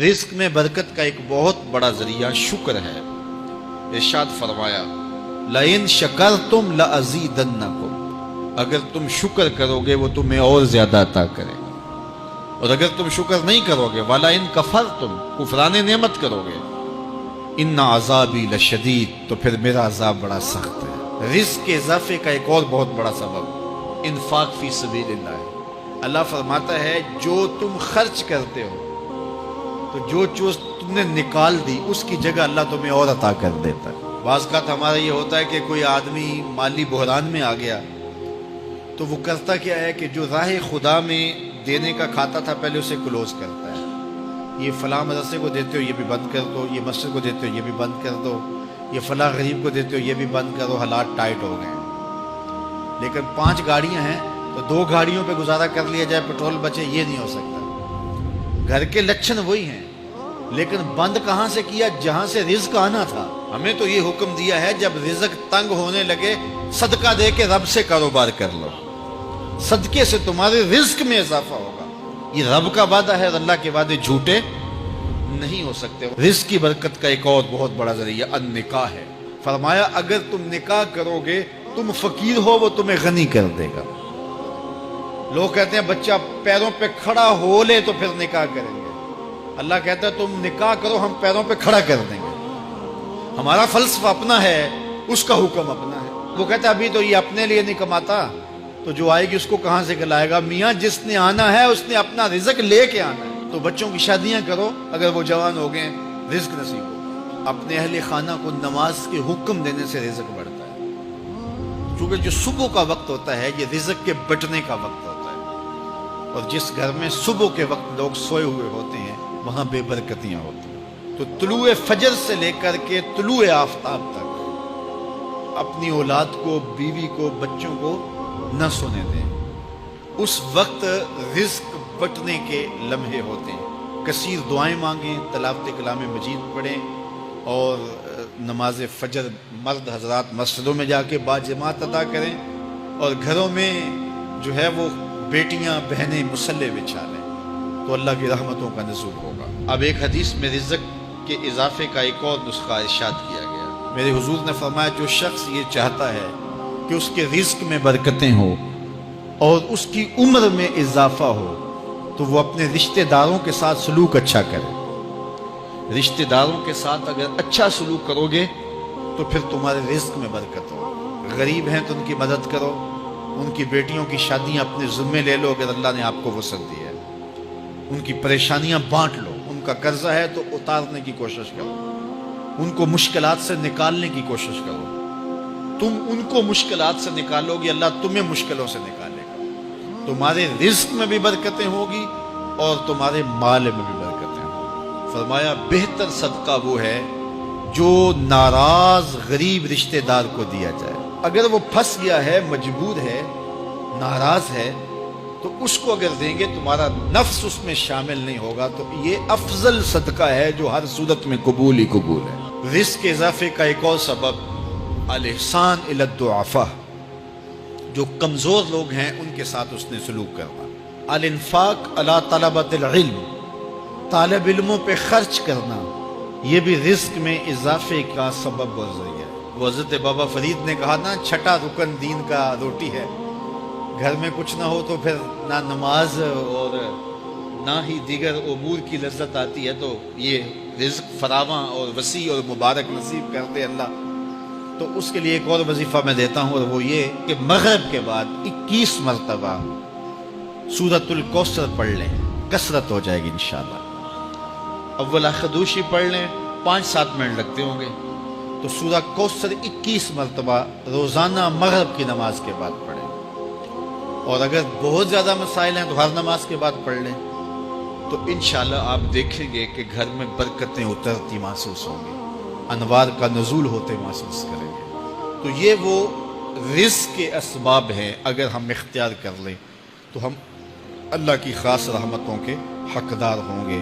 رزق میں برکت کا ایک بہت بڑا ذریعہ شکر ہے۔ ارشاد فرمایا لَإِن شَكَرْتُمْ لَأَزِيدَنَّكُمْ، اگر تم شکر کرو گے وہ تمہیں اور زیادہ عطا کرے گا، اور اگر تم شکر نہیں کرو گے وَلَئِن كَفَرْتُمْ، کفران نعمت کرو گے، إِنَّ عَذَابِي لَشَدِيدٌ، تو پھر میرا عذاب بڑا سخت ہے۔ رزق کے اضافے کا ایک اور بہت بڑا سبب انفاق فی سبیل اللہ ہے۔ اللہ فرماتا ہے جو تم خرچ کرتے ہو تو جو چیز تم نے نکال دی اس کی جگہ اللہ تمہیں اور عطا کر دیتا ہے۔ بعض اوقات ہمارا یہ ہوتا ہے کہ کوئی آدمی مالی بحران میں آ گیا تو وہ کرتا کیا ہے کہ جو راہ خدا میں دینے کا کھاتا تھا پہلے اسے کلوز کرتا ہے، یہ فلاں مدرسے کو دیتے ہو یہ بھی بند کر دو، یہ مسجد کو دیتے ہو یہ بھی بند کر دو، یہ فلاں غریب کو دیتے ہو یہ بھی بند کرو، حالات ٹائٹ ہو گئے۔ لیکن 5 گاڑیاں ہیں تو 2 گاڑیوں پہ گزارا کر لیا جائے، پیٹرول بچے، یہ نہیں ہو سکتا۔ گھر کے لچھن وہی ہیں لیکن بند کہاں سے کیا؟ جہاں سے رزق آنا تھا۔ ہمیں تو یہ حکم دیا ہے جب رزق تنگ ہونے لگے صدقہ دے کے رب سے کاروبار کر لو، صدقے سے تمہارے رزق میں اضافہ ہوگا۔ یہ رب کا وعدہ ہے اور اللہ کے وعدے جھوٹے نہیں ہو سکتے۔ رزق کی برکت کا ایک اور بہت بڑا ذریعہ النکاح ہے۔ فرمایا اگر تم نکاح کرو گے تم فقیر ہو وہ تمہیں غنی کر دے گا۔ لوگ کہتے ہیں بچہ پیروں پہ کھڑا ہو لے تو پھر نکاح کریں گے، اللہ کہتا ہے تم نکاح کرو ہم پیروں پہ کھڑا کر دیں گے۔ ہمارا فلسفہ اپنا ہے، اس کا حکم اپنا ہے۔ وہ کہتا ہے ابھی تو یہ اپنے لیے نہیں کماتا تو جو آئے گی اس کو کہاں سے کھلائے گا؟ میاں جس نے آنا ہے اس نے اپنا رزق لے کے آنا ہے۔ تو بچوں کی شادیاں کرو اگر وہ جوان ہو گئے، رزق نصیب ہو۔ اپنے اہل خانہ کو نماز کے حکم دینے سے رزق بڑھتا ہے، کیونکہ جو صبح کا وقت ہوتا ہے یہ رزق کے بٹنے کا وقت ہوتا ہے، اور جس گھر میں صبح کے وقت لوگ سوئے ہوئے ہوتے ہیں وہاں بے برکتیاں ہوتی ہیں۔ تو طلوع فجر سے لے کر کے طلوع آفتاب تک اپنی اولاد کو، بیوی کو، بچوں کو نہ سونے دیں۔ اس وقت رزق بٹنے کے لمحے ہوتے ہیں۔ کثیر دعائیں مانگیں، تلاوت کلام مجید پڑھیں، اور نماز فجر مرد حضرات مسجدوں میں جا کے باجماعت ادا کریں، اور گھروں میں جو ہے وہ بیٹیاں بہنیں مصلے بچھا لیں تو اللہ کی رحمتوں کا نزول ہوگا۔ اب ایک حدیث میں رزق کے اضافے کا ایک اور نسخہ ارشاد کیا گیا۔ میرے حضور نے فرمایا جو شخص یہ چاہتا ہے کہ اس کے رزق میں برکتیں ہوں اور اس کی عمر میں اضافہ ہو تو وہ اپنے رشتہ داروں کے ساتھ سلوک اچھا کرے۔ رشتہ داروں کے ساتھ اگر اچھا سلوک کرو گے تو پھر تمہارے رزق میں برکت ہو۔ غریب ہیں تو ان کی مدد کرو، ان کی بیٹیوں کی شادیاں اپنے ذمے لے لو اگر اللہ نے آپ کو وسعت دی ہے، ان کی پریشانیاں بانٹ لو، ان کا قرضہ ہے تو اتارنے کی کوشش کرو، ان کو مشکلات سے نکالنے کی کوشش کرو۔ تم ان کو مشکلات سے نکالو گے اللہ تمہیں مشکلوں سے نکالے گا۔ تمہارے رزق میں بھی برکتیں ہوگی اور تمہارے مال میں بھی برکتیں ہوں۔ فرمایا بہتر صدقہ وہ ہے جو ناراض غریب رشتہ دار کو دیا جائے۔ اگر وہ پھنس گیا ہے، مجبور ہے، ناراض ہے، تو اس کو اگر دیں گے تمہارا نفس اس میں شامل نہیں ہوگا، تو یہ افضل صدقہ ہے جو ہر صورت میں قبول ہی قبول ہے۔ رزق کے اضافے کا ایک اور سبب الاحسان الی الضعفاء، جو کمزور لوگ ہیں ان کے ساتھ اس نے سلوک کرنا۔ الانفاق علی طلبۃ العلم، طالب علموں پہ خرچ کرنا، یہ بھی رزق میں اضافے کا سبب و ذریعہ ہے۔ وہ حضرت بابا فرید نے کہا نا چھٹا رکن دین کا روٹی ہے۔ گھر میں کچھ نہ ہو تو پھر نہ نماز اور نہ ہی دیگر امور کی لذت آتی ہے، تو یہ رزق فراواں اور وسیع اور مبارک نصیب کرتے اللہ۔ تو اس کے لیے ایک اور وظیفہ میں دیتا ہوں، اور وہ یہ کہ مغرب کے بعد 21 مرتبہ سورۃ الکوثر پڑھ لیں، کثرت ہو جائے گی انشاءاللہ۔ اول خدوشی پڑھ لیں، 5-7 منٹ لگتے ہوں گے، تو سورہ کوثر 21 مرتبہ روزانہ مغرب کی نماز کے بعد پڑھیں، اور اگر بہت زیادہ مسائل ہیں تو ہر نماز کے بعد پڑھ لیں، تو انشاءاللہ آپ دیکھیں گے کہ گھر میں برکتیں اترتی محسوس ہوں گی، انوار کا نزول ہوتے محسوس کریں گے۔ تو یہ وہ رزق کے اسباب ہیں، اگر ہم اختیار کر لیں تو ہم اللہ کی خاص رحمتوں کے حقدار ہوں گے۔